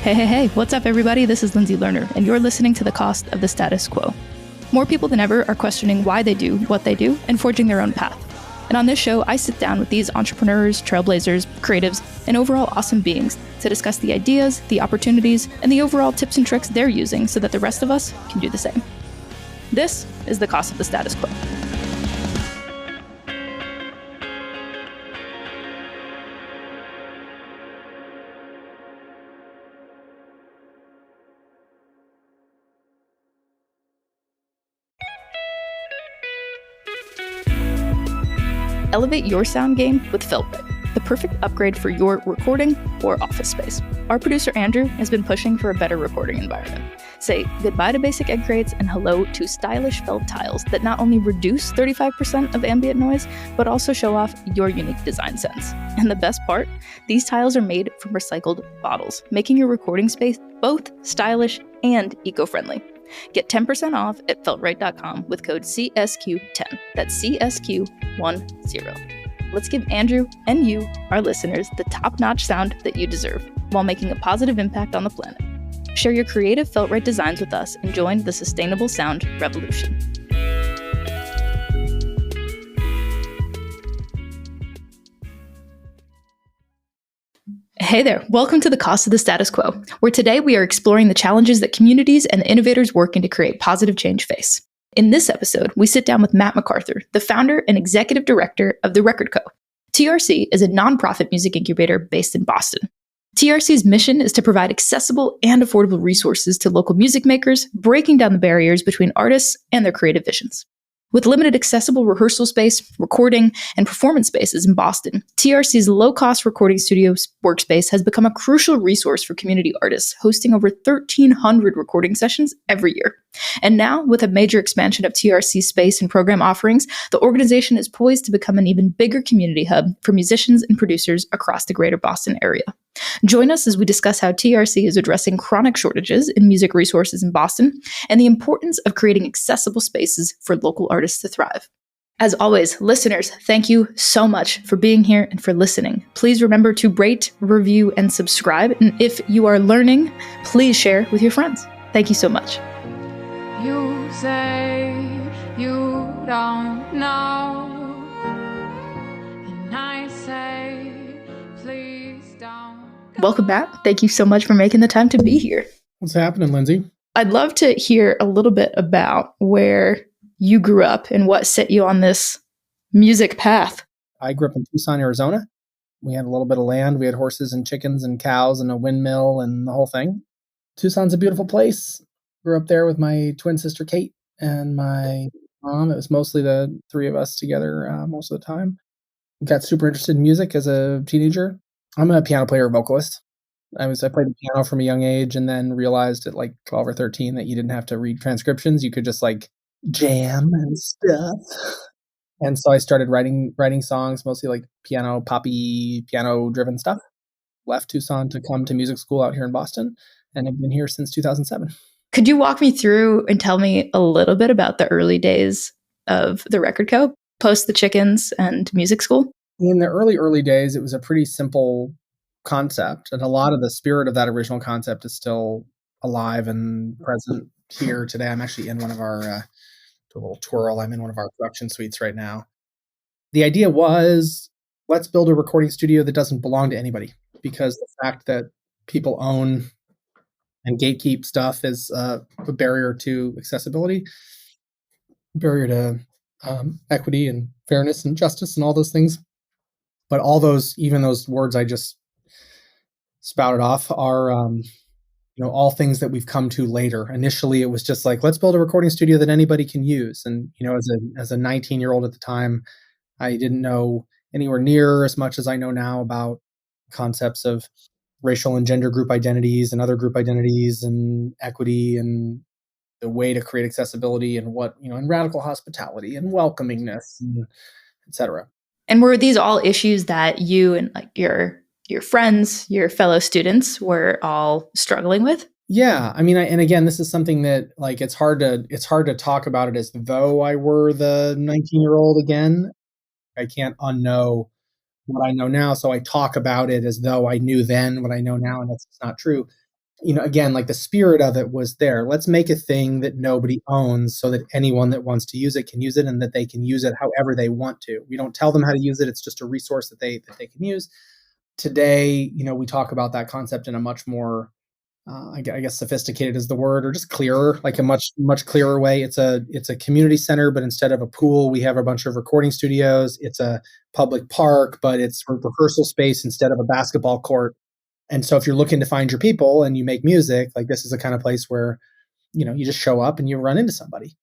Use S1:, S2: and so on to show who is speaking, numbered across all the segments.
S1: Hey, what's up, everybody? This is Lindsay Lerner, and you're listening to The Cost of the Status Quo. More people than ever are questioning why they do what they do and forging their own path. And on this show, I sit down with these entrepreneurs, trailblazers, creatives, and overall awesome beings to discuss the ideas, the opportunities, and the overall tips and tricks they're using so that the rest of us can do the same. This is The Cost of the Status Quo. Elevate your sound game with Filtrate, the perfect upgrade for your recording or office space. Our producer Andrew has been pushing for a better recording environment. Say goodbye to basic egg crates and hello to stylish felt tiles that not only reduce 35% of ambient noise, but also show off your unique design sense. And the best part, these tiles are made from recycled bottles, making your recording space both stylish and eco-friendly. Get 10% off at feltrate.com with code CSQ10. That's CSQ10. Let's give Andrew and you, our listeners, the top-notch sound that you deserve while making a positive impact on the planet. Share your creative Feltrate designs with us and join the sustainable sound revolution. Hey there, welcome to The Cost of the Status Quo, where today we are exploring the challenges that communities and the innovators working to create positive change face. In this episode, we sit down with Matt McArthur, the founder and executive director of The Record Co. TRC is a nonprofit music incubator based in Boston. TRC's mission is to provide accessible and affordable resources to local music makers, breaking down the barriers between artists and their creative visions. With limited accessible rehearsal space, recording, and performance spaces in Boston, TRC's low-cost recording studio workspace has become a crucial resource for community artists, hosting over 1,300 recording sessions every year. And now, with a major expansion of TRC's space and program offerings, the organization is poised to become an even bigger community hub for musicians and producers across the greater Boston area. Join us as we discuss how TRC is addressing chronic shortages in music resources in Boston and the importance of creating accessible spaces for local artists to thrive. As always, listeners, thank you so much for being here and for listening. Please remember to rate, review, and subscribe. And if you are learning, please share with your friends. Thank you so much.
S2: You say you don't know, and I say please don't.
S1: Welcome back. Thank you so much for making the time to be here.
S3: What's happening, Lindsay?
S1: I'd love to hear a little bit about where you grew up and what set you on this music path.
S3: I grew up in Tucson, Arizona. We had a little bit of land. We had horses and chickens and cows and a windmill and the whole thing. Tucson's a beautiful place. Grew up there with my twin sister, Kate, and my mom. It was mostly the three of us together most of the time. Got super interested in music as a teenager. I'm a piano player, vocalist. I played the piano from a young age and then realized at like 12 or 13 that you didn't have to read transcriptions. You could just like jam and stuff. And so I started writing songs, mostly like piano, poppy, piano-driven stuff. Left Tucson to come to music school out here in Boston, and I've been here since 2007.
S1: Could you walk me through and tell me a little bit about the early days of The Record Co., post the chickens and music school?
S3: In the early days, it was a pretty simple concept, and a lot of the spirit of that original concept is still alive and present here today. I'm actually in one of our, a little twirl, I'm in one of our production suites right now. The idea was, let's build a recording studio that doesn't belong to anybody, because the fact that people own and gatekeep stuff is a barrier to accessibility, barrier to equity and fairness and justice and all those things. But all those, even those words I just spouted off are, all things that we've come to later. Initially, it was just like, let's build a recording studio that anybody can use. And, as a 19-year-old at the time, I didn't know anywhere near as much as I know now about concepts of racial and gender group identities and other group identities and equity and the way to create accessibility and what, and radical hospitality and welcomingness, and et cetera.
S1: And were these all issues that you and like your friends, your fellow students were all struggling with?
S3: Yeah. I mean, and again, this is something that like, it's hard to talk about it as though I were the 19-year-old again. I can't unknow what I know now. So I talk about it as though I knew then what I know now, and that's not true. again, like the spirit of it was there. Let's make a thing that nobody owns so that anyone that wants to use it can use it, and that they can use it however they want to. We don't tell them how to use it. It's just a resource that they can use. Today, we talk about that concept in a much more, I guess sophisticated is the word, or just clearer, like a much clearer way. It's a community center, but instead of a pool, we have a bunch of recording studios. It's a public park, but it's rehearsal space instead of a basketball court. And so if you're looking to find your people and you make music, like this is the kind of place where, you just show up and you run into somebody.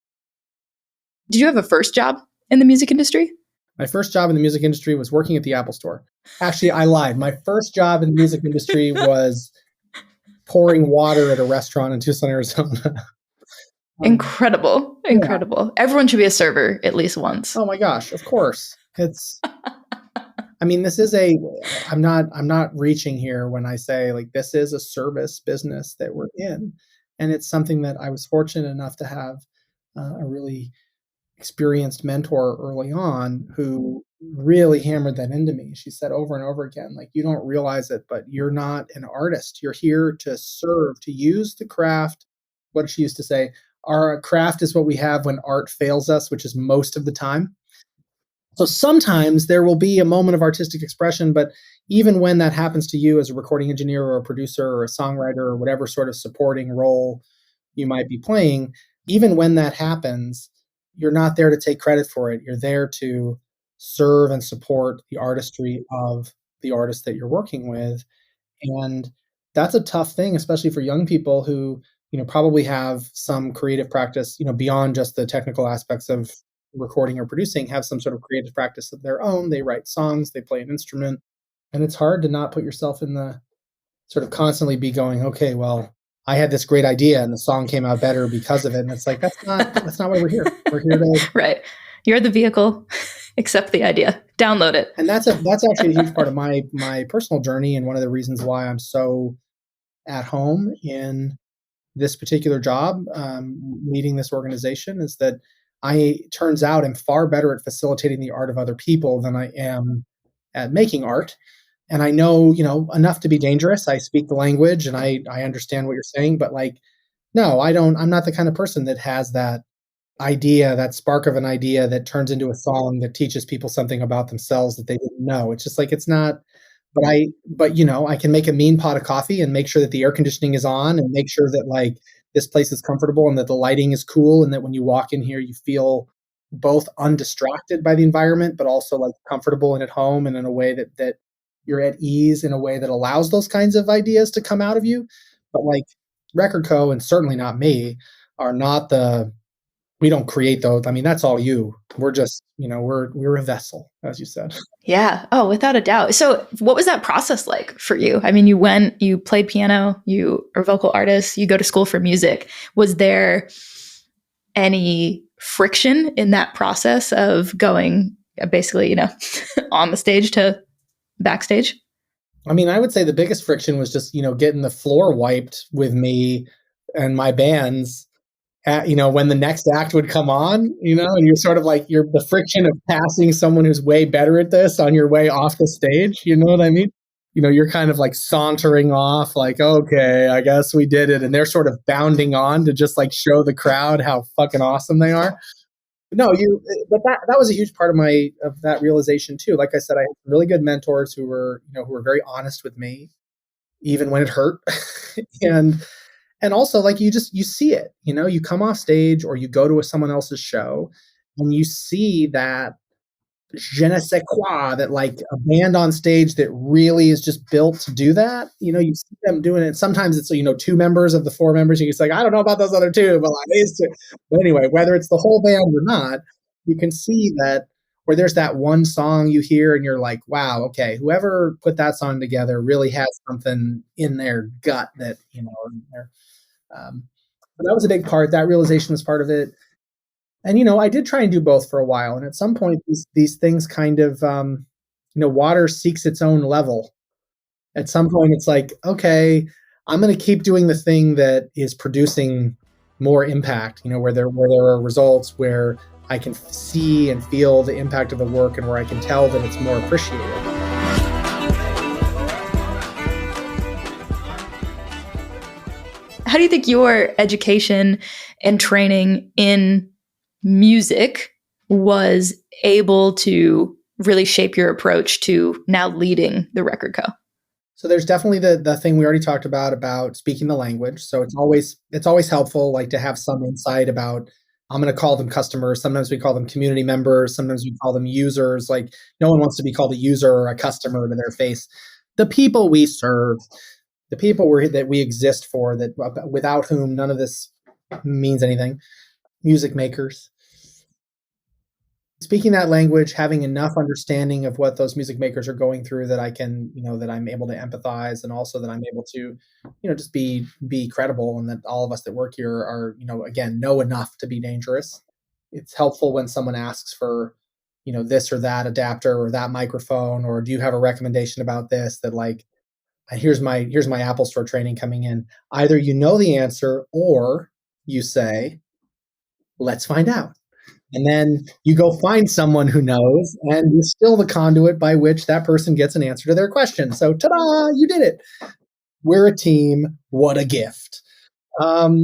S1: Did you have a first job in the music industry?
S3: My first job in the music industry was working at the Apple Store. Actually, I lied. My first job in the music industry was pouring water at a restaurant in Tucson, Arizona.
S1: Incredible. Yeah. Everyone should be a server at least once.
S3: Oh my gosh, of course. This is I'm not reaching here when I say like this is a service business that we're in. And it's something that I was fortunate enough to have a really experienced mentor early on who really hammered that into me. She said over and over again, like, you don't realize it, but you're not an artist. You're here to serve, to use the craft. What did she used to say? Our craft is what we have when art fails us, which is most of the time. So sometimes there will be a moment of artistic expression, but even when that happens to you as a recording engineer or a producer or a songwriter or whatever sort of supporting role you might be playing, even when that happens, you're not there to take credit for it. You're there to serve and support the artistry of the artist that you're working with. And that's a tough thing, especially for young people who, probably have some creative practice, beyond just the technical aspects of recording or producing, have some sort of creative practice of their own. They write songs, they play an instrument. And it's hard to not put yourself in the sort of constantly be going, okay, well, I had this great idea and the song came out better because of it. And it's like, that's not why we're here. We're here to
S1: right. You're the vehicle, accept the idea, download it.
S3: And that's actually a huge part of my personal journey. And one of the reasons why I'm so at home in this particular job, leading this organization, is that turns out I'm far better at facilitating the art of other people than I am at making art. And I know, enough to be dangerous. I speak the language and I understand what you're saying, but like, no, I'm not the kind of person that has that idea, that spark of an idea that turns into a song that teaches people something about themselves that they didn't know. It's just like, it's not, but I can make a mean pot of coffee and make sure that the air conditioning is on and make sure that like this place is comfortable and that the lighting is cool. And that when you walk in here, you feel both undistracted by the environment, but also like comfortable and at home and in a way that you're at ease in a way that allows those kinds of ideas to come out of you. But like Record Co., and certainly not me, are not we don't create those. I mean, that's all you. We're just, we're a vessel, as you said.
S1: Yeah. Oh, without a doubt. So what was that process like for you? I mean, you played piano, you are a vocal artist, you go to school for music. Was there any friction in that process of going basically, on the stage to backstage?
S3: I mean, I would say the biggest friction was just, getting the floor wiped with me and my bands when the next act would come on, and you're sort of like, you're the friction of passing someone who's way better at this on your way off the stage. You know what I mean? You're kind of like sauntering off like, okay, I guess we did it. And they're sort of bounding on to just like show the crowd how fucking awesome they are. No, but that was a huge part of that realization too. Like I said, I had really good mentors who were very honest with me, even when it hurt. And also like you see it, you come off stage or you go to someone else's show and you see that je ne sais quoi, that like a band on stage that really is just built to do that. You see them doing it. Sometimes it's, 2 members of the 4 members. And you're like, I don't know about those other 2, but like these 2. But anyway, whether it's the whole band or not, you can see that where there's that one song you hear and you're like, wow, okay, whoever put that song together really has something in their gut that, but that was a big part. That realization was part of it. And, I did try and do both for a while. And at some point, these things kind of, water seeks its own level. At some point, it's like, okay, I'm going to keep doing the thing that is producing more impact, where there are results, where I can see and feel the impact of the work and where I can tell that it's more appreciated.
S1: How do you think your education and training in music was able to really shape your approach to now leading the record co?
S3: So there's definitely the thing we already talked about speaking the language. So it's always helpful like to have some insight about I'm going to call them customers. Sometimes we call them community members. Sometimes we call them users. Like no one wants to be called a user or a customer to their face. The people we serve, the people that we exist for, that without whom none of this means anything. Music makers. Speaking that language, having enough understanding of what those music makers are going through that I can, that I'm able to empathize, and also that I'm able to, just be credible, and that all of us that work here are, again, know enough to be dangerous. It's helpful when someone asks for, this or that adapter or that microphone, or do you have a recommendation about this, that like, here's my Apple Store training coming in. Either you know the answer or you say, let's find out. And then you go find someone who knows, and you're still the conduit by which that person gets an answer to their question. So, ta-da, you did it. We're a team. What a gift. That's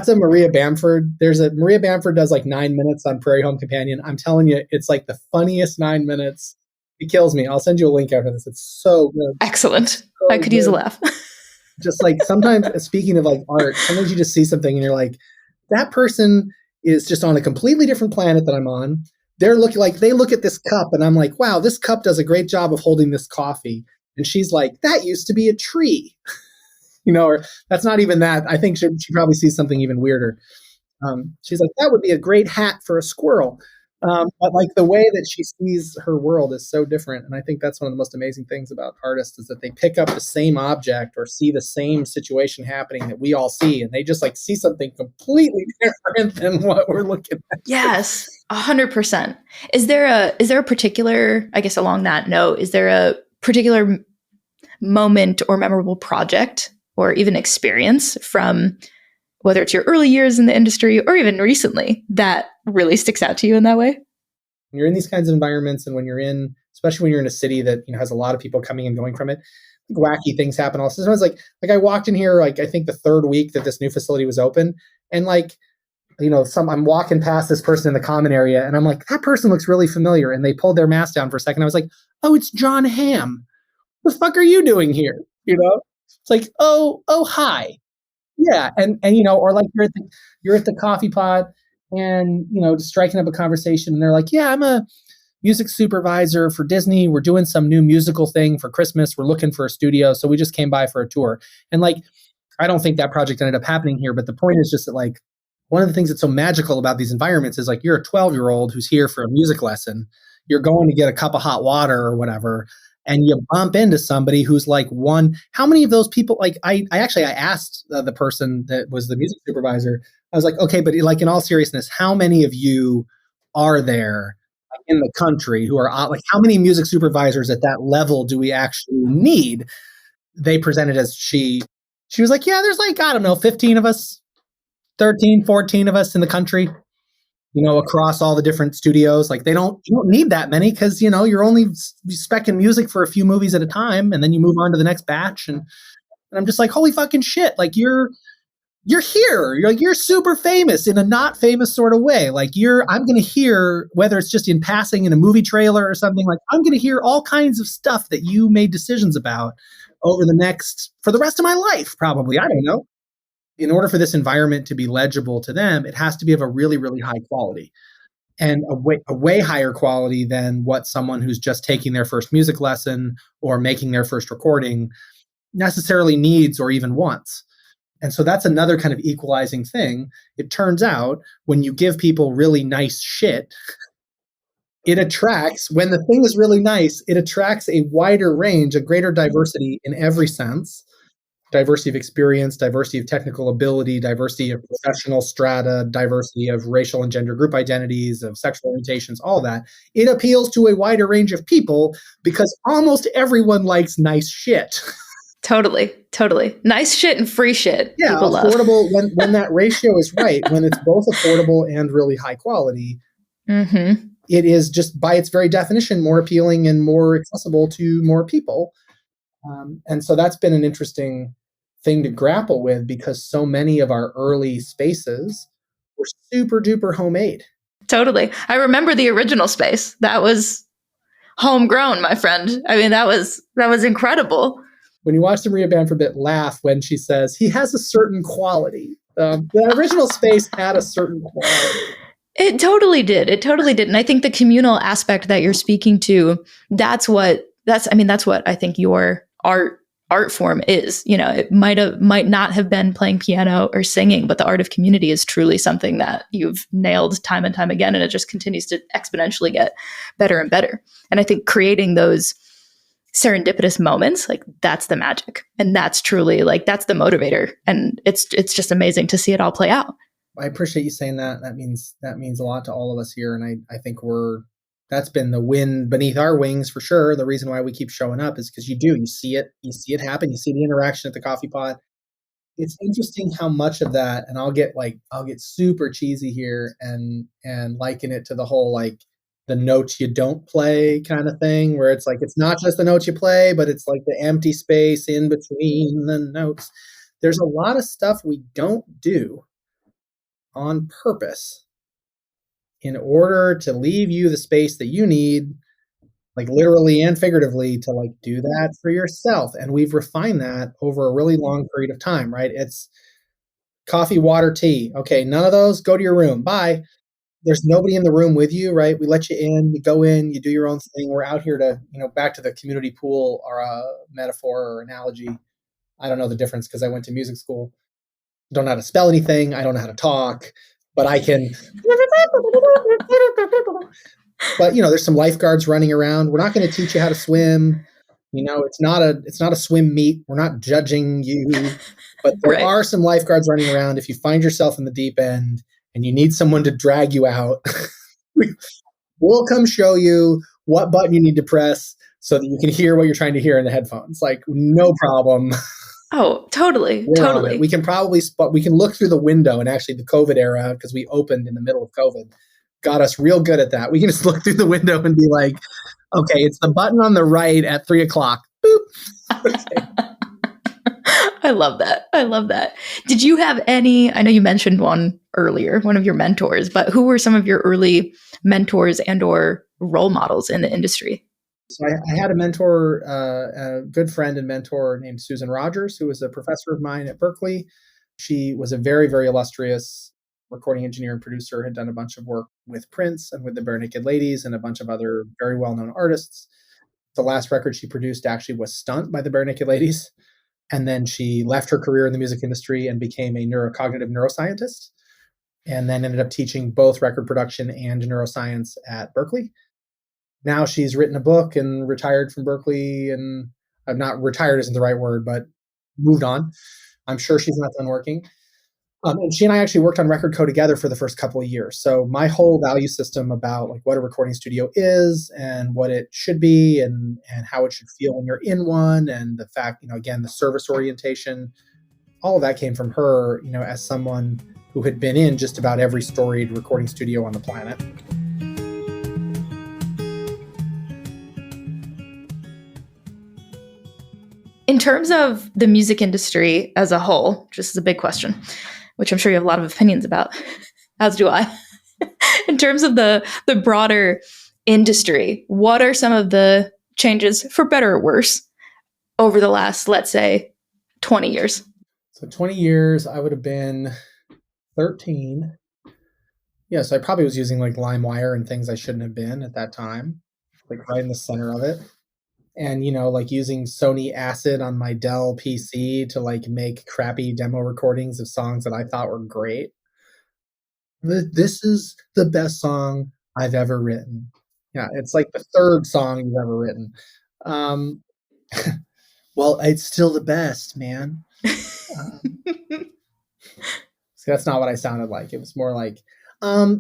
S3: a Maria Bamford. Maria Bamford does like 9 minutes on Prairie Home Companion. I'm telling you, it's like the funniest 9 minutes. It kills me. I'll send you a link after this. It's so good.
S1: Excellent.
S3: So
S1: I could use a
S3: good.
S1: laugh.
S3: Just like sometimes, speaking of like art, sometimes you just see something and you're like, that person is just on a completely different planet that I'm on. They look at this cup and I'm like, wow, this cup does a great job of holding this coffee. And she's like, that used to be a tree, or that's not even that. I think she probably sees something even weirder. She's like, that would be a great hat for a squirrel. But like the way that she sees her world is so different. And I think that's one of the most amazing things about artists, is that they pick up the same object or see the same situation happening that we all see. And they just like see something completely different than what we're looking at.
S1: Yes, 100%. Is there a particular, I guess along that note, is there a particular moment or memorable project or even experience from whether it's your early years in the industry or even recently that really sticks out to you in that way?
S3: When you're in these kinds of environments, and especially when you're in a city that has a lot of people coming and going from it, wacky things happen. Also, sometimes like I walked in here, like I think the third week that this new facility was open, and like I'm walking past this person in the common area, and I'm like, that person looks really familiar, and they pulled their mask down for a second. I was like, oh, it's John Hamm. What the fuck are you doing here? It's like, oh, hi. Yeah, and or like you're at the coffee pot, and just striking up a conversation, and they're like, yeah, I'm a music supervisor for Disney. We're doing some new musical thing for Christmas. We're looking for a studio, so we just came by for a tour. And like, I don't think that project ended up happening here, but the point is just that like one of the things that's so magical about these environments is like you're a 12-year-old who's here for a music lesson. You're going to get a cup of hot water or whatever, and you bump into somebody who's like how many of those people, like I asked the person that was the music supervisor, I was like, okay, but like in all seriousness, how many of you are there in the country who are like, how many music supervisors at that level do we actually need? They presented as she was like, yeah, there's like, I don't know, 15 of us, 13, 14 of us in the country, across all the different studios. Like you don't need that many, because you're only speccing music for a few movies at a time, and then you move on to the next batch. And I'm just like, holy fucking shit! Like you're here. You're super famous in a not famous sort of way. Like I'm gonna hear, whether it's just in passing in a movie trailer or something, like I'm gonna hear all kinds of stuff that you made decisions about for the rest of my life, probably. I don't know. In order for this environment to be legible to them, it has to be of a really, really high quality, and a way higher quality than what someone who's just taking their first music lesson or making their first recording necessarily needs or even wants. And so that's another kind of equalizing thing. It turns out when you give people really nice shit, when the thing is really nice, it attracts a wider range, a greater diversity in every sense. Diversity of experience, diversity of technical ability, diversity of professional strata, diversity of racial and gender group identities, of sexual orientations, all that. It appeals to a wider range of people because almost everyone likes nice shit.
S1: Totally. Nice shit and free shit.
S3: Yeah,
S1: people
S3: affordable,
S1: love.
S3: when that ratio is right, when it's both affordable and really high quality, it is just by its very definition more appealing and more accessible to more people. And so that's been an interesting thing to grapple with because so many of our early spaces were super duper homemade.
S1: Totally. I remember the original space. That was homegrown, my friend. I mean, that was incredible.
S3: When you watch the Maria Bamford bit, laugh when she says he has a certain quality. The original space had a certain quality.
S1: It totally did. It totally did. And I think the communal aspect that you're speaking to, that's what I think your art form is. You know, it might not have been playing piano or singing, but the art of community is truly something that you've nailed time and time again, and it just continues to exponentially get better and better. And I think creating those serendipitous moments, like, that's the magic, and that's truly, like, that's the motivator, and it's just amazing to see it all play out.
S3: I appreciate you saying that. That means a lot to all of us here, and I think that's been the wind beneath our wings for sure. The reason why we keep showing up is because you see it happen. You see the interaction at the coffee pot. It's interesting how much of that, and I'll get super cheesy here and liken it to the whole, like, the notes you don't play kind of thing, where it's like, it's not just the notes you play, but it's like the empty space in between the notes. There's a lot of stuff we don't do on purpose in order to leave you the space that you need, like literally and figuratively, to like do that for yourself. And we've refined that over a really long period of time, right? It's coffee, water, tea. Okay, none of those, go to your room. Bye. There's nobody in the room with you, right? We let you in, you go in, you do your own thing. We're out here to, back to the community pool, or a metaphor or analogy. I don't know the difference because I went to music school. Don't know how to spell anything. I don't know how to talk, but I can. But there's some lifeguards running around. We're not going to teach you how to swim. It's not a swim meet. We're not judging you, but there
S1: Right.
S3: are some lifeguards running around. If you find yourself in the deep end and you need someone to drag you out, we'll come show you what button you need to press so that you can hear what you're trying to hear in the headphones. Like, no problem.
S1: Oh, totally. Totally.
S3: We can look through the window, and actually the COVID era, because we opened in the middle of COVID, got us real good at that. We can just look through the window and be like, okay, it's the button on the right at 3:00. Boop. Okay.
S1: I love that. Did you have any, I know you mentioned one earlier, one of your mentors, but who were some of your early mentors and or role models in the industry?
S3: So I had a mentor, a good friend and mentor named Susan Rogers, who was a professor of mine at Berkeley. She was a very, very illustrious recording engineer and producer, had done a bunch of work with Prince and with the Bare Naked Ladies and a bunch of other very well-known artists. The last record she produced actually was Stunt by the Bare Naked Ladies. And then she left her career in the music industry and became a neurocognitive neuroscientist, and then ended up teaching both record production and neuroscience at Berkeley. Now she's written a book and retired from Berkeley, and not retired isn't the right word, but moved on. I'm sure she's not done working. And she and I actually worked on Record Co together for the first couple of years. So my whole value system about like what a recording studio is and what it should be and how it should feel when you're in one, and the fact, again, the service orientation, all of that came from her, as someone who had been in just about every storied recording studio on the planet.
S1: In terms of the music industry as a whole, just as a big question, which I'm sure you have a lot of opinions about, as do I. In terms of the broader industry, what are some of the changes, for better or worse, over the last, let's say, 20 years?
S3: So 20 years, I would have been 13. Yeah, so I probably was using like LimeWire and things I shouldn't have been at that time, like right in the center of it. And, like using Sony Acid on my Dell PC to like make crappy demo recordings of songs that I thought were great. This is the best song I've ever written. Yeah, it's like the third song you've ever written. Well, it's still the best, man. So that's not what I sounded like. It was more like,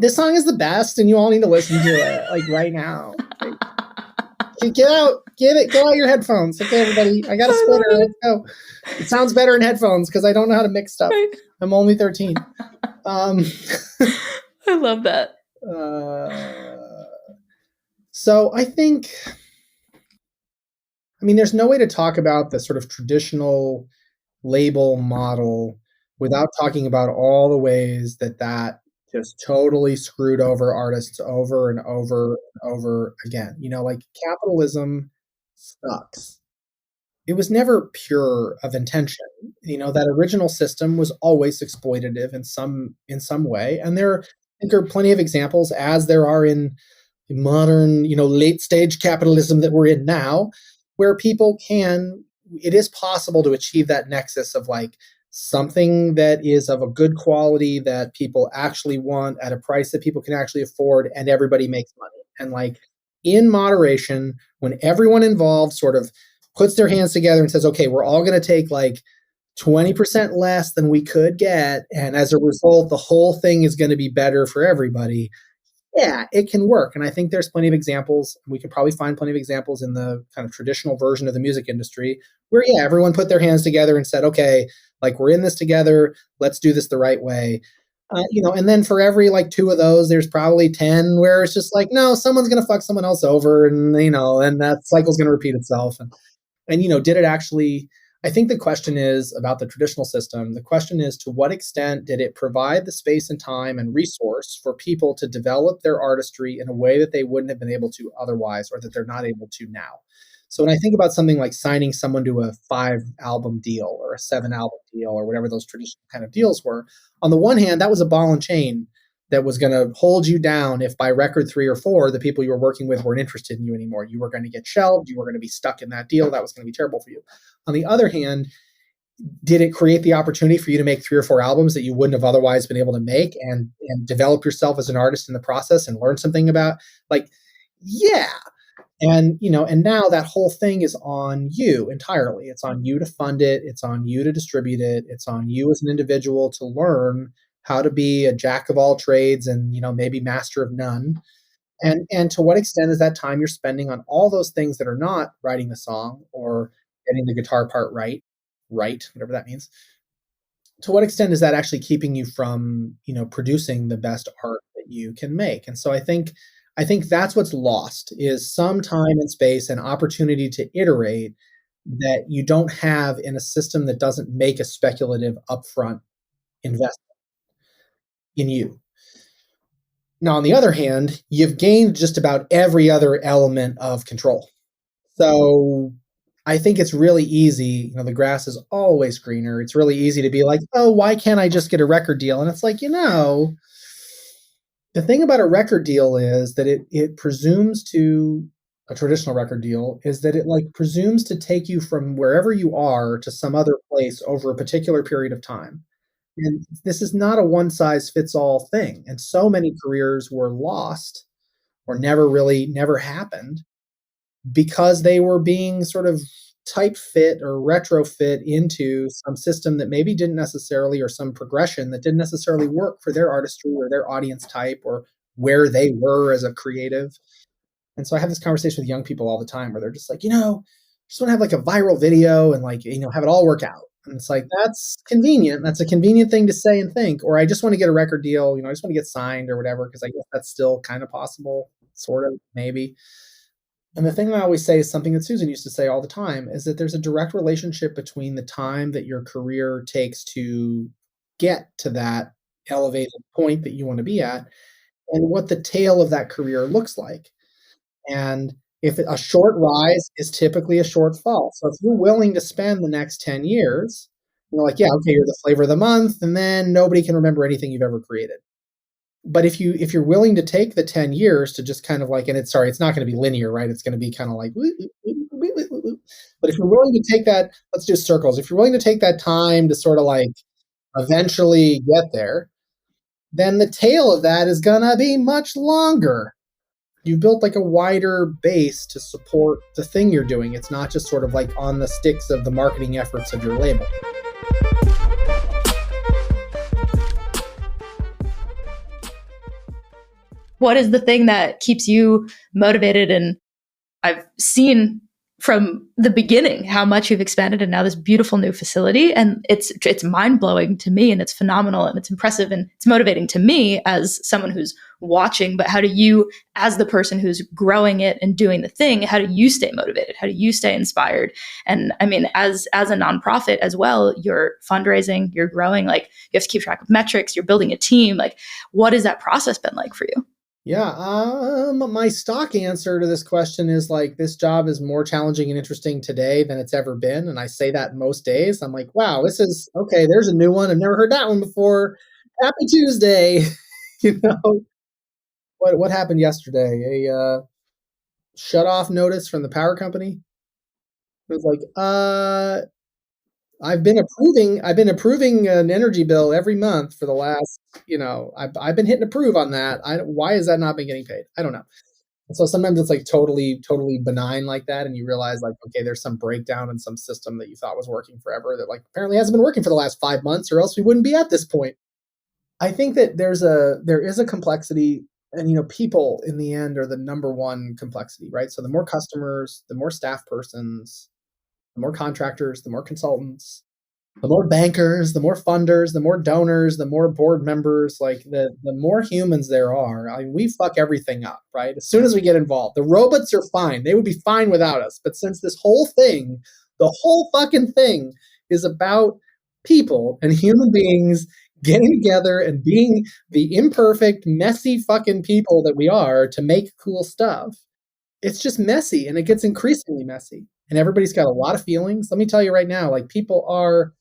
S3: this song is the best and you all need to listen to it like right now. Like, get out your headphones. Okay, everybody, I got a splitter. Let's go. It sounds better in headphones because I don't know how to mix stuff. Right. I'm only 13.
S1: I love that.
S3: So I think, there's no way to talk about the sort of traditional label model without talking about all the ways that that just totally screwed over artists over and over and over again. Like capitalism sucks. It was never pure of intention. That original system was always exploitative in some way. And I think there are plenty of examples, as there are in modern, late stage capitalism that we're in now, where it is possible to achieve that nexus of like something that is of a good quality that people actually want at a price that people can actually afford and everybody makes money. And like in moderation, when everyone involved sort of puts their hands together and says, okay, we're all going to take like 20% less than we could get. And as a result, the whole thing is going to be better for everybody. Yeah, it can work. And I think there's plenty of examples. We can probably find plenty of examples in the kind of traditional version of the music industry where, yeah, everyone put their hands together and said, okay, like we're in this together. Let's do this the right way. And then for every like 2 of those, there's probably 10 where it's just like, no, someone's going to fuck someone else over. And that cycle's going to repeat itself. And did it actually, I think the question is about the traditional system. The question is, to what extent did it provide the space and time and resource for people to develop their artistry in a way that they wouldn't have been able to otherwise, or that they're not able to now? So when I think about something like signing someone to a 5-album deal or a 7-album deal or whatever those traditional kind of deals were, on the one hand, that was a ball and chain that was going to hold you down if by record 3 or 4, the people you were working with weren't interested in you anymore. You were going to get shelved. You were going to be stuck in that deal. That was going to be terrible for you. On the other hand, did it create the opportunity for you to make 3 or 4 albums that you wouldn't have otherwise been able to make and develop yourself as an artist in the process and learn something about, like, yeah. And now that whole thing is on you entirely. It's on you to fund it. It's on you to distribute it. It's on you as an individual to learn how to be a jack of all trades and maybe master of none. And to what extent is that time you're spending on all those things that are not writing the song or getting the guitar part right, whatever that means. To what extent is that actually keeping you from producing the best art that you can make? And so I think that's what's lost, is some time and space and opportunity to iterate that you don't have in a system that doesn't make a speculative upfront investment in you. Now, on the other hand, you've gained just about every other element of control. So I think it's really easy. The grass is always greener. It's really easy to be like, oh, why can't I just get a record deal? And it's like, the thing about a record deal is that it presumes to, a traditional record deal is that it like presumes to take you from wherever you are to some other place over a particular period of time. And this is not a one-size-fits-all thing. And so many careers were lost or never happened because they were being sort of type fit or retrofit into some system that maybe didn't necessarily, or some progression that didn't necessarily work for their artistry or their audience type or where they were as a creative. And so I have this conversation with young people all the time where they're just like, just want to have like a viral video and like, have it all work out. And it's like, that's convenient. That's a convenient thing to say and think. Or I just want to get a record deal. I just want to get signed or whatever, because I guess that's still kind of possible, sort of, maybe. And the thing I always say is something that Susan used to say all the time, is that there's a direct relationship between the time that your career takes to get to that elevated point that you want to be at and what the tail of that career looks like. And if a short rise is typically a short fall. So if you're willing to spend the next 10 years, you're like, yeah, okay, you're the flavor of the month, and then nobody can remember anything you've ever created. But if you're willing to take the 10 years to just kind of like, and it's not going to be linear, right? It's going to be kind of like, but if you're willing to take that, let's do circles. If you're willing to take that time to sort of like eventually get there, then the tail of that is going to be much longer. You've built like a wider base to support the thing you're doing. It's not just sort of like on the sticks of the marketing efforts of your label.
S1: What is the thing that keeps you motivated? And I've seen from the beginning how much you've expanded and now this beautiful new facility. And it's mind-blowing to me, and it's phenomenal, and it's impressive, and it's motivating to me as someone who's watching. But how do you, as the person who's growing it and doing the thing, how do you stay motivated? How do you stay inspired? And I mean, as a nonprofit as well, you're fundraising, you're growing, like you have to keep track of metrics, you're building a team. Like, what has that process been like for you?
S3: Yeah, my stock answer to this question is like, this job is more challenging and interesting today than it's ever been. And I say that most days. I'm like, wow, this is okay. There's a new one. I've never heard that one before. Happy Tuesday. You know, what happened yesterday? A shut off notice from the power company. It was like, I've been approving an energy bill every month for the last, I've been hitting approve on that. Why has that not been getting paid? I don't know. And so sometimes it's like totally benign like that, and you realize like, okay, there's some breakdown in some system that you thought was working forever that like apparently hasn't been working for the last 5 months, or else we wouldn't be at this point. I think that there is a complexity, and people in the end are the number one complexity, right? So the more customers, the more staff persons, the more contractors, the more consultants, the more bankers, the more funders, the more donors, the more board members, like the more humans there are. I mean, we fuck everything up, right? As soon as we get involved, the robots are fine. They would be fine without us. But since this whole thing, the whole fucking thing is about people and human beings getting together and being the imperfect, messy fucking people that we are to make cool stuff, it's just messy, and it gets increasingly messy. And everybody's got a lot of feelings. Let me tell you right now, like people are,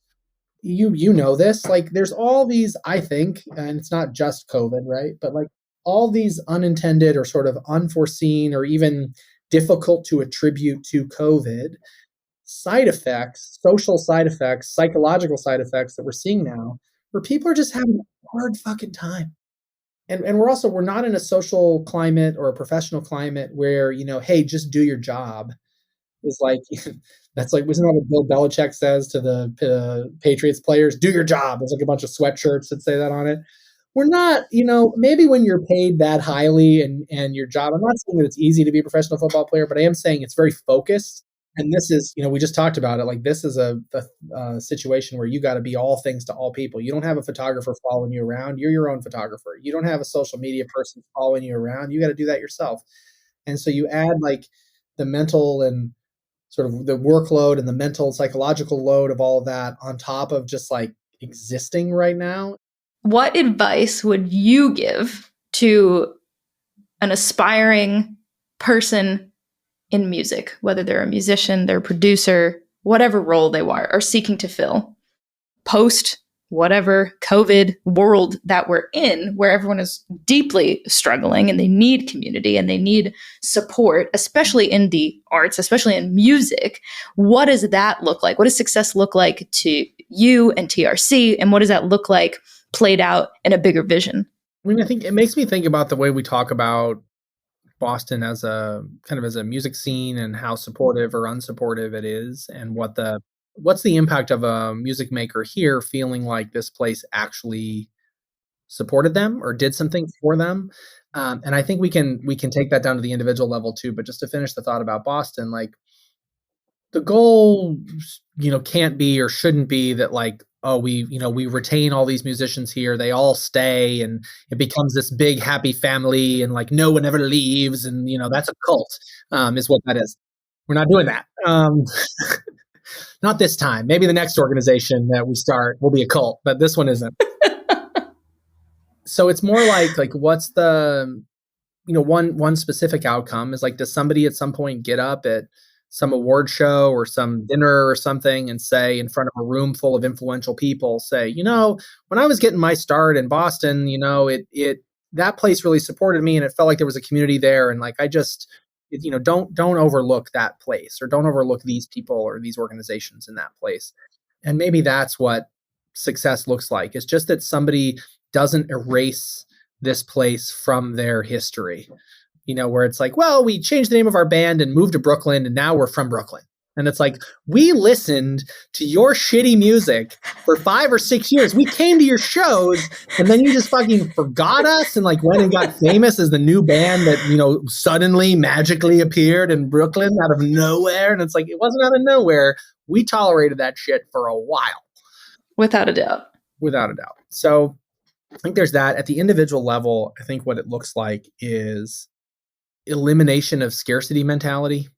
S3: you know this, like there's all these, I think, and it's not just COVID, right? But like all these unintended or sort of unforeseen or even difficult to attribute to COVID side effects, social side effects, psychological side effects that we're seeing now, where people are just having a hard fucking time. And we're not in a social climate or a professional climate where, hey, just do your job is like, that's like, wasn't that what Bill Belichick says to the Patriots players? Do your job. There's like a bunch of sweatshirts that say that on it. We're not, maybe when you're paid that highly and your job, I'm not saying that it's easy to be a professional football player, but I am saying it's very focused. And this is, we just talked about it. Like this is a situation where you got to be all things to all people. You don't have a photographer following you around. You're your own photographer. You don't have a social media person following you around. You got to do that yourself. And so you add like the mental and sort of the workload and the mental psychological load of all of that on top of just like existing right now.
S1: What advice would you give to an aspiring person in music, whether they're a musician, they're a producer, whatever role they are seeking to fill post whatever COVID world that we're in, where everyone is deeply struggling and they need community and they need support, especially in the arts, especially in music? What does that look like? What does success look like to you and TRC? And what does that look like played out in a bigger vision?
S3: I mean, I think it makes me think about the way we talk about Boston as a kind of as a music scene and how supportive or unsupportive it is, and what's the impact of a music maker here feeling like this place actually supported them or did something for them. And I think we can take that down to the individual level too. But just to finish the thought about Boston, like the goal, can't be or shouldn't be that like, oh, we retain all these musicians here, they all stay, and it becomes this big happy family, and like no one ever leaves, and that's a cult, is what that is. We're not doing that. Not this time. Maybe the next organization that we start will be a cult, but this one isn't. So it's more like what's the one specific outcome is like, does somebody at some point get up at some award show or some dinner or something and say in front of a room full of influential people, say, when I was getting my start in Boston, it that place really supported me and it felt like there was a community there, and like I just don't overlook that place, or don't overlook these people or these organizations in that place. And maybe that's what success looks like. It's just that somebody doesn't erase this place from their history, where it's like, well, we changed the name of our band and moved to Brooklyn and now we're from Brooklyn. And it's like, we listened to your shitty music for 5 or 6 years. We came to your shows, and then you just fucking forgot us and like went and got famous as the new band that, suddenly magically appeared in Brooklyn out of nowhere. And it's like, it wasn't out of nowhere. We tolerated that shit for a while.
S1: Without a doubt.
S3: Without a doubt. So I think there's that. At the individual level, I think what it looks like is elimination of scarcity mentality.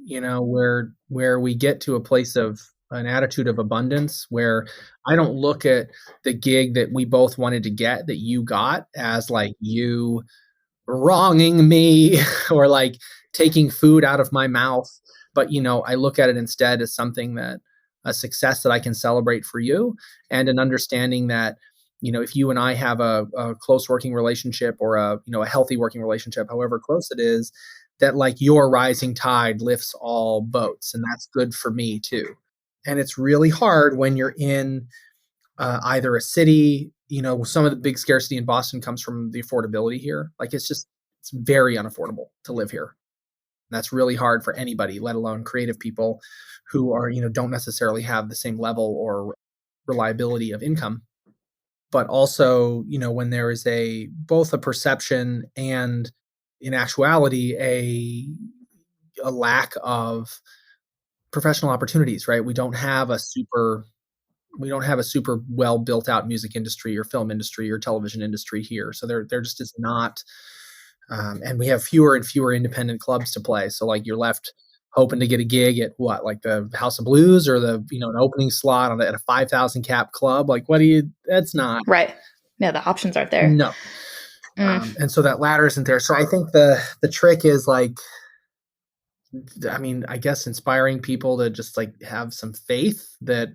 S3: Where we get to a place of an attitude of abundance, where I don't look at the gig that we both wanted to get that you got as like you wronging me or like taking food out of my mouth. But, I look at it instead as something that a success that I can celebrate for you, and an understanding that, if you and I have a close working relationship, or a healthy working relationship, however close it is, that like your rising tide lifts all boats, and that's good for me too. And it's really hard when you're in either a city, some of the big scarcity in Boston comes from the affordability here. Like it's very unaffordable to live here. And that's really hard for anybody, let alone creative people who are, don't necessarily have the same level or reliability of income. But also, when there is both a perception and in actuality a lack of professional opportunities, right? We don't have a super well built out music industry or film industry or television industry here. So there just is not, and we have fewer and fewer independent clubs to play. So like you're left hoping to get a gig at what, like the House of Blues or the an opening slot at a 5,000 cap club. Like that's not
S1: right. Yeah, the options aren't there.
S3: No. And so that ladder isn't there. So I think the trick is like, I guess inspiring people to just like have some faith that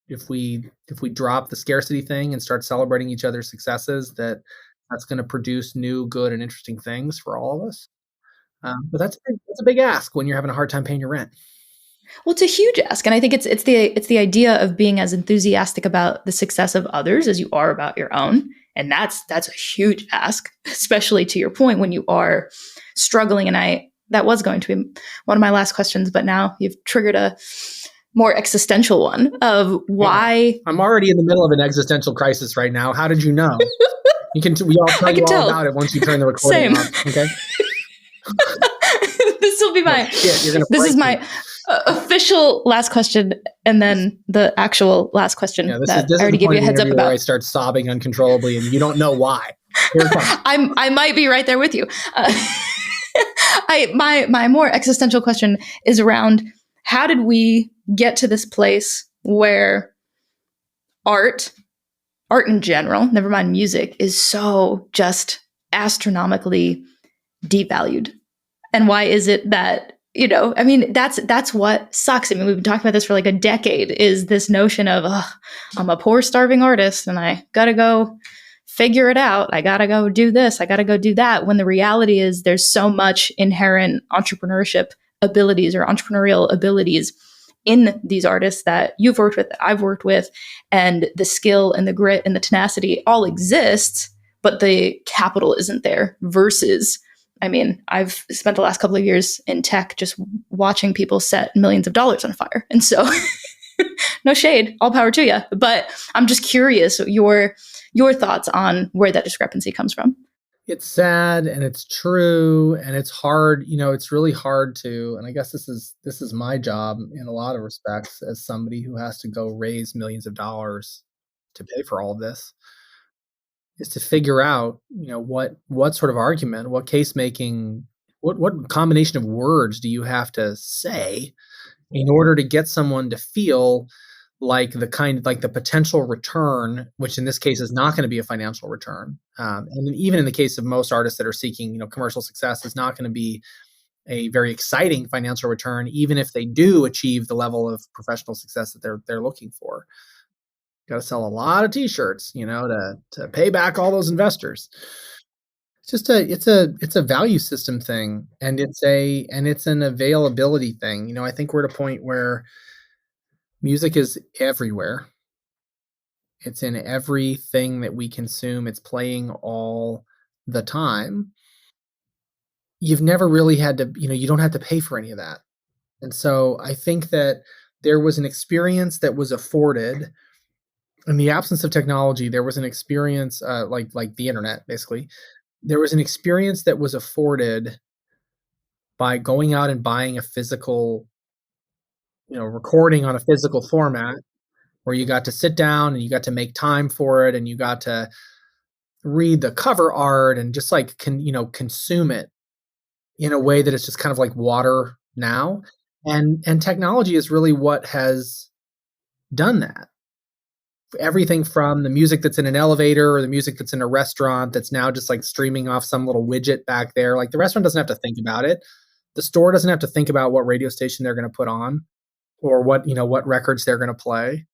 S3: if we drop the scarcity thing and start celebrating each other's successes, that's going to produce new, good, and interesting things for all of us. But that's a big ask when you're having a hard time paying your rent.
S1: Well, it's a huge ask, and I think it's the idea of being as enthusiastic about the success of others as you are about your own, and that's a huge ask, especially to your point when you are struggling. And that was going to be one of my last questions, but now you've triggered a more existential one of why.
S3: I'm already in the middle of an existential crisis right now. How did you know? We all tell you all about it once you turn the recording off. Okay.
S1: This will be my. This is my official last question, and then the actual last question.
S3: Yeah, this I already gave you a heads up about. I start sobbing uncontrollably, and you don't know why.
S1: I might be right there with you. My more existential question is around how did we get to this place where art in general, never mind music, is so just astronomically devalued. And why is it that, that's what sucks. We've been talking about this for like a decade, is this notion of, I'm a poor starving artist and I gotta go figure it out. I gotta go do this. I gotta go do that. When the reality is there's so much inherent entrepreneurship abilities or entrepreneurial abilities in these artists that you've worked with, that I've worked with, and the skill and the grit and the tenacity all exists, but the capital isn't there. Versus, I've spent the last couple of years in tech just watching people set millions of dollars on fire. And so no shade, all power to you. But I'm just curious your thoughts on where that discrepancy comes from.
S3: It's sad and it's true and it's hard. It's really hard to, and I guess this is my job in a lot of respects as somebody who has to go raise millions of dollars to pay for all of this, is to figure out, what sort of argument, what case making, what combination of words do you have to say in order to get someone to feel like the potential return, which in this case is not going to be a financial return. And even in the case of most artists that are seeking, commercial success, is not going to be a very exciting financial return, even if they do achieve the level of professional success that they're looking for. Got to sell a lot of t-shirts, to pay back all those investors. It's just it's a value system thing, and it's an availability thing. I think we're at a point where music is everywhere. It's in everything that we consume. It's playing all the time. You've never really had to, you don't have to pay for any of that. And so I think that there was an experience that was afforded in the absence of technology. There was an experience, like the internet, basically. There was an experience that was afforded by going out and buying a physical, recording on a physical format, where you got to sit down and you got to make time for it, and you got to read the cover art and just like consume it in a way that it's just kind of like water now. And technology is really what has done that. Everything from the music that's in an elevator or the music that's in a restaurant that's now just like streaming off some little widget back there. Like the restaurant doesn't have to think about it. The store doesn't have to think about what radio station they're going to put on or what records they're going to play.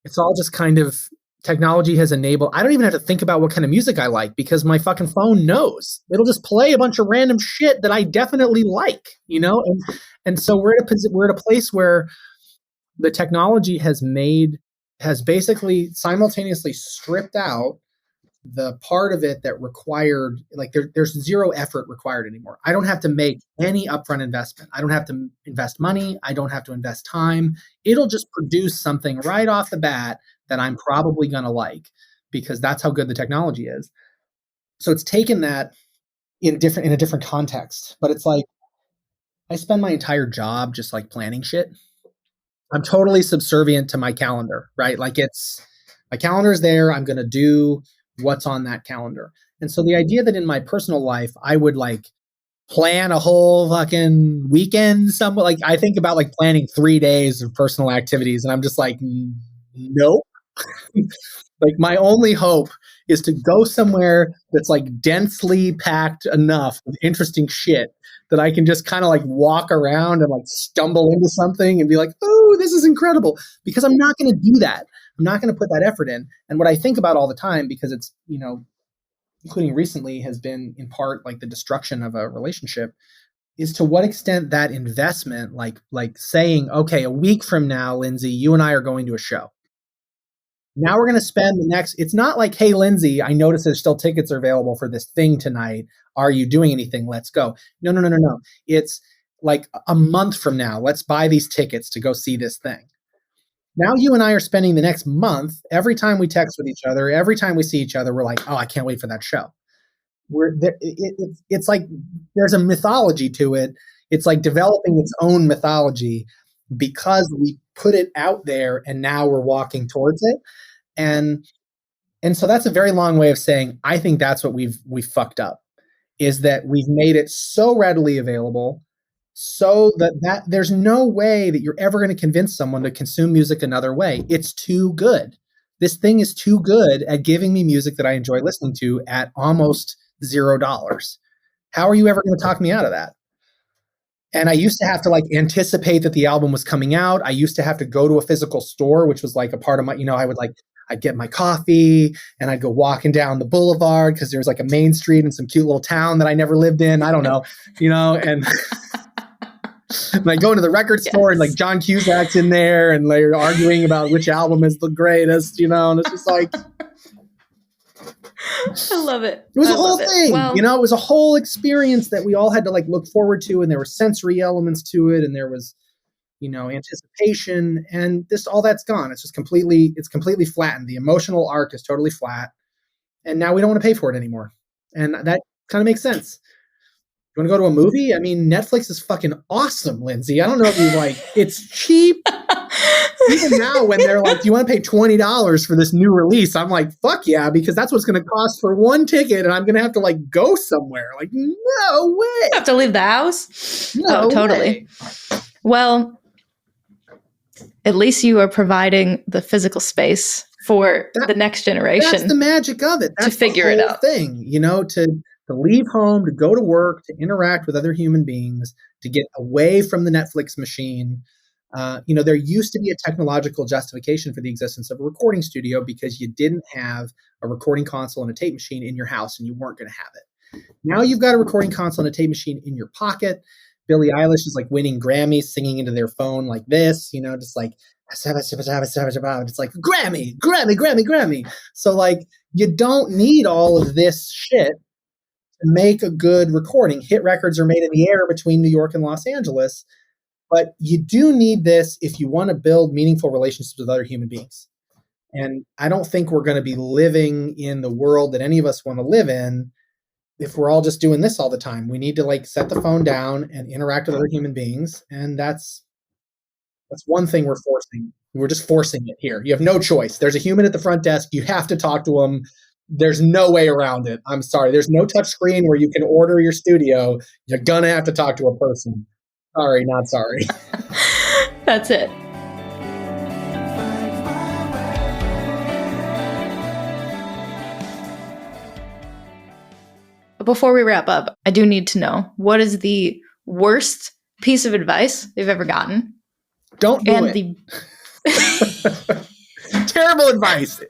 S3: It's all just kind of technology has enabled. I don't even have to think about what kind of music I like because my fucking phone knows. It'll just play a bunch of random shit that I definitely like, and so we're at a place where the technology has basically simultaneously stripped out the part of it that required, like, there's zero effort required anymore. I don't have to make any upfront investment. I don't have to invest money. I don't have to invest time. It'll just produce something right off the bat that I'm probably going to like because that's how good the technology is. So it's taken that in a different context, but it's like I spend my entire job just like planning shit. I'm totally subservient to my calendar, right? Like my calendar is there. I'm going to do what's on that calendar. And so the idea that in my personal life, I would like plan a whole fucking weekend somewhere, like I think about like planning 3 days of personal activities and I'm just like, nope. Like my only hope is to go somewhere that's like densely packed enough with interesting shit that I can just kind of like walk around and like stumble into something and be like, oh, this is incredible. Because I'm not going to do that. I'm not going to put that effort in. And what I think about all the time, because it's, including recently, has been in part like the destruction of a relationship, is to what extent that investment, like saying, okay, a week from now, Lindsay, you and I are going to a show. Now we're going to spend it's not like, hey, Lindsay, I noticed there's still tickets are available for this thing tonight. Are you doing anything? Let's go. No. It's like a month from now. Let's buy these tickets to go see this thing. Now you and I are spending the next month, every time we text with each other, every time we see each other, we're like, oh, I can't wait for that show. It's like there's a mythology to it. It's like developing its own mythology because we put it out there and now we're walking towards it. And so that's a very long way of saying I think that's what we've fucked up, is that we've made it so readily available so that there's no way that you're ever going to convince someone to consume music another way. It's too good. This thing is too good at giving me music that I enjoy listening to at almost $0. How are you ever going to talk me out of that? And I used to have to like anticipate that the album was coming out. I used to have to go to a physical store, which was like a part of my, I'd get my coffee and I'd go walking down the boulevard because there was like a main street in some cute little town that I never lived in. I don't know, and and I go into the record store and like John Cusack's in there and they're arguing about which album is the greatest, and it's just like,
S1: I love it.
S3: It was a whole thing,
S1: well,
S3: it was a whole experience that we all had to like look forward to, and there were sensory elements to it, and there was, anticipation, and all that's gone. It's completely flattened. The emotional arc is totally flat, and now we don't want to pay for it anymore, and that kind of makes sense. You want to go to a movie? I mean, Netflix is fucking awesome, Lindsay. I don't know if you like. It's cheap. Even now, when they're like, "Do you want to pay $20 for this new release?" I'm like, "Fuck yeah!" Because that's what it's going to cost for one ticket, and I'm going to have to like go somewhere. Like, no way.
S1: You have to leave the house.
S3: No
S1: totally.
S3: Way.
S1: Well, at least you are providing the physical space for the next generation.
S3: That's the magic of it. That's
S1: to figure it out.
S3: Thing, to leave home, to go to work, to interact with other human beings, to get away from the Netflix machine. There used to be a technological justification for the existence of a recording studio because you didn't have a recording console and a tape machine in your house and you weren't going to have it. Now you've got a recording console and a tape machine in your pocket. Billie Eilish is like winning Grammys, singing into their phone like this, just like, it's like Grammy. So like, you don't need all of this shit to make a good recording. Hit records are made in the air between New York and Los Angeles. But you do need this if you want to build meaningful relationships with other human beings. And I don't think we're going to be living in the world that any of us want to live in if we're all just doing this all the time. We need to like set the phone down and interact with other human beings. And that's one thing we're forcing. We're just forcing it here. You have no choice. There's a human at the front desk. You have to talk to them. There's no way around it. I'm sorry. There's no touch screen where you can order your studio. You're going to have to talk to a person. Sorry, not sorry.
S1: That's it. Before we wrap up, I do need to know, what is the worst piece of advice you've ever gotten?
S3: Don't do it. Terrible advice.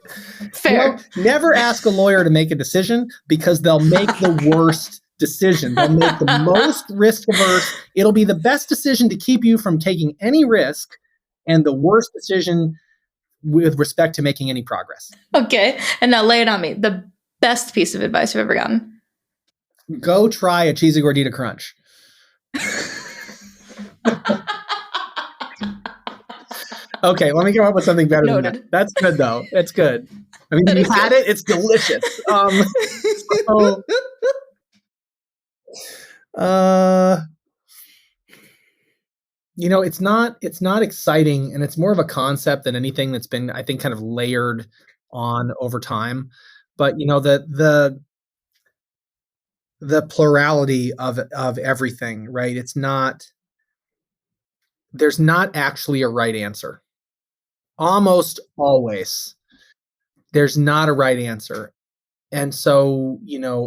S1: Fair.
S3: Never ask a lawyer to make a decision because they'll make the worst decision. They'll make the most risk averse. It'll be the best decision to keep you from taking any risk and the worst decision with respect to making any progress.
S1: Okay. And now lay it on me. The best piece of advice you've ever gotten.
S3: Go try a cheesy gordita crunch. Okay, let me come up with something better than that. That's good, though. It's good. I mean, you had it. It's delicious. It's not exciting, and it's more of a concept than anything that's been, I think, kind of layered on over time. But the plurality of everything, right? There's not actually a right answer. Almost always, there's not a right answer. And so,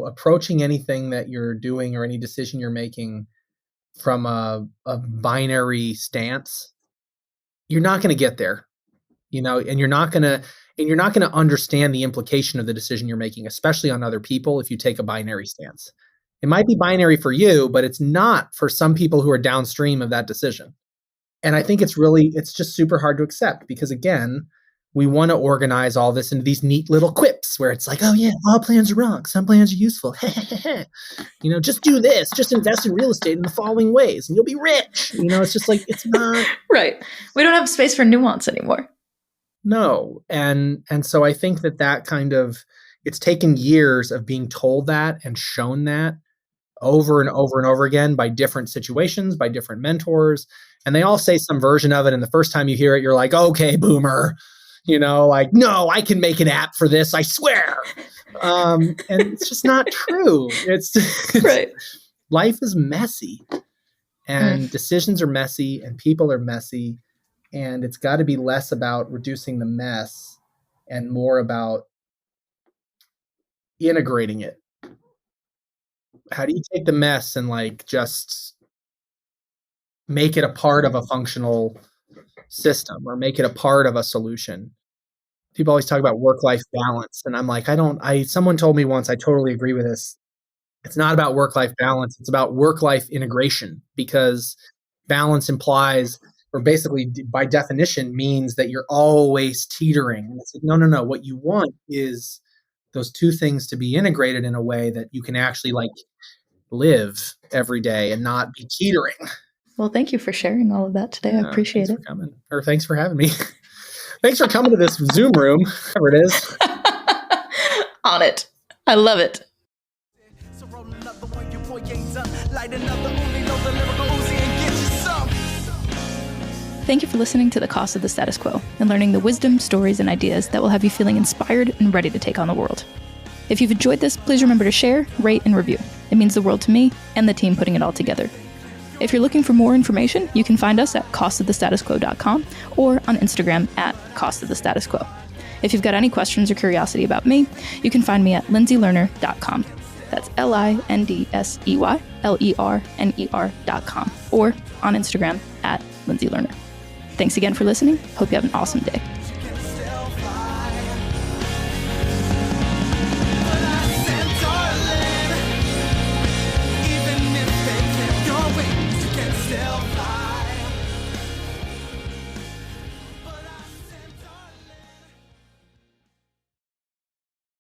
S3: approaching anything that you're doing or any decision you're making from a binary stance, you're not going to get there, and you're not going to understand the implication of the decision you're making, especially on other people, if you take a binary stance. It might be binary for you, but it's not for some people who are downstream of that decision. And I think it's just super hard to accept because, again, we want to organize all this into these neat little quips where it's like, oh yeah, all plans are wrong. Some plans are useful. Just do this. Just invest in real estate in the following ways and you'll be rich. It's just like, it's not.
S1: Right. We don't have space for nuance anymore.
S3: No. And so I think that kind of, it's taken years of being told that and shown that over and over and over again by different situations, by different mentors. And they all say some version of it. And the first time you hear it, you're like, okay, boomer, no, I can make an app for this. I swear. And it's just not true. It's
S1: right.
S3: Life is messy and decisions are messy and people are messy. And it's got to be less about reducing the mess and more about integrating it. How do you take the mess and just make it a part of a functional system or make it a part of a solution? People always talk about work-life balance. And I'm like, someone told me once, I totally agree with this. It's not about work-life balance. It's about work-life integration, because balance implies, or basically by definition means, that you're always teetering. And it's like, no. What you want is those two things to be integrated in a way that you can actually live every day and not be teetering.
S1: Well, thank you for sharing all of that today. I appreciate it.
S3: Thanks for having me. Thanks for coming to this Zoom room, whatever it is.
S1: On it. I love it. Thank you for listening to The Cost of the Status Quo and learning the wisdom, stories, and ideas that will have you feeling inspired and ready to take on the world. If you've enjoyed this, please remember to share, rate, and review. It means the world to me and the team putting it all together. If you're looking for more information, you can find us at costofthestatusquo.com or on Instagram at costofthestatusquo. If you've got any questions or curiosity about me, you can find me at lindseylerner.com. That's LindseyLerner.com or on Instagram at lindseylerner. Thanks again for listening. Hope you have an awesome day.